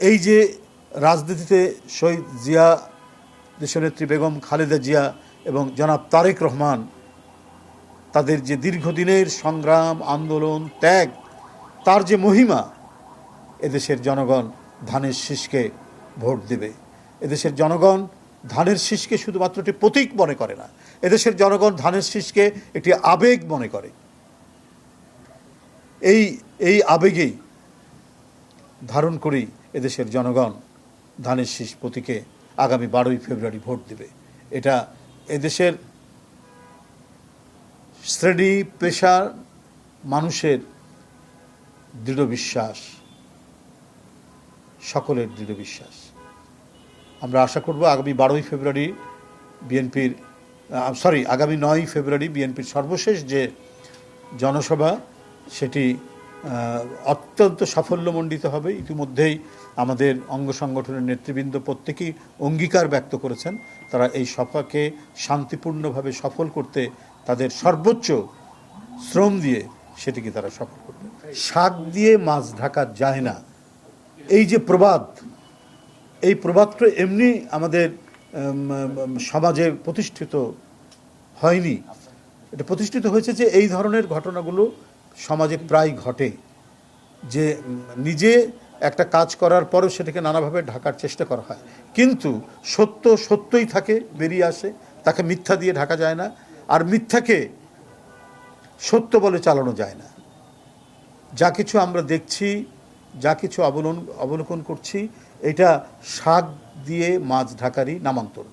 এই যে রাজনীতিতে শহীদ জিয়া, দেশনেত্রী বেগম খালেদা জিয়া এবং জনাব তারেক রহমান তাদের যে দীর্ঘদিনের সংগ্রাম, আন্দোলন, ত্যাগ, তার যে মহিমা, এদেশের জনগণ ধানের শীষকে ভোট দেবে। এদেশের জনগণ ধানের শীষকে শুধুমাত্র একটি প্রতীক মনে করে না, এদেশের জনগণ ধানের শীষকে একটি আবেগ মনে করে। এই আবেগেই ধারণ করেই এদেশের জনগণ ধানের শীষ প্রতীকে আগামী 12ই ফেব্রুয়ারি ভোট দেবে। এটা এদেশের শ্রেণী পেশার মানুষের দৃঢ় বিশ্বাস, সকলের দৃঢ় বিশ্বাস। আমরা আশা করব আগামী 12ই ফেব্রুয়ারি আগামী 9ই ফেব্রুয়ারি বিএনপির সর্বশেষ যে জনসভা, সেটি অত্যন্ত সাফল্যমণ্ডিত হবে। ইতিমধ্যেই আমাদের অঙ্গ সংগঠনের নেতৃবৃন্দ প্রত্যেকেই অঙ্গীকার ব্যক্ত করেছেন, তারা এই সভাকে শান্তিপূর্ণভাবে সফল করতে তাদের সর্বোচ্চ শ্রম দিয়ে সেটিকে তারা সফল করবে। শাক দিয়ে মাছ ঢাকা যায় না, এই যে প্রবাদ, এই প্রবাদটা এমনি আমাদের সমাজে প্রতিষ্ঠিত হয়নি। এটা প্রতিষ্ঠিত হয়েছে যে এই ধরনের ঘটনাগুলো সমাজে প্রায় ঘটে, যে নিজে একটা কাজ করার পরও সেটাকে নানাভাবে ঢাকার চেষ্টা করা হয়, কিন্তু সত্য সত্যই থাকে, বেরিয়ে আসে, তাকে মিথ্যা দিয়ে ঢাকা যায় না, আর মিথ্যাকে সত্য বলে চালানো যায় না। যা কিছু আমরা দেখছি, যা কিছু অবলোকন করছি, এটা শাক দিয়ে মাছ ঢাকারই নামান্তর।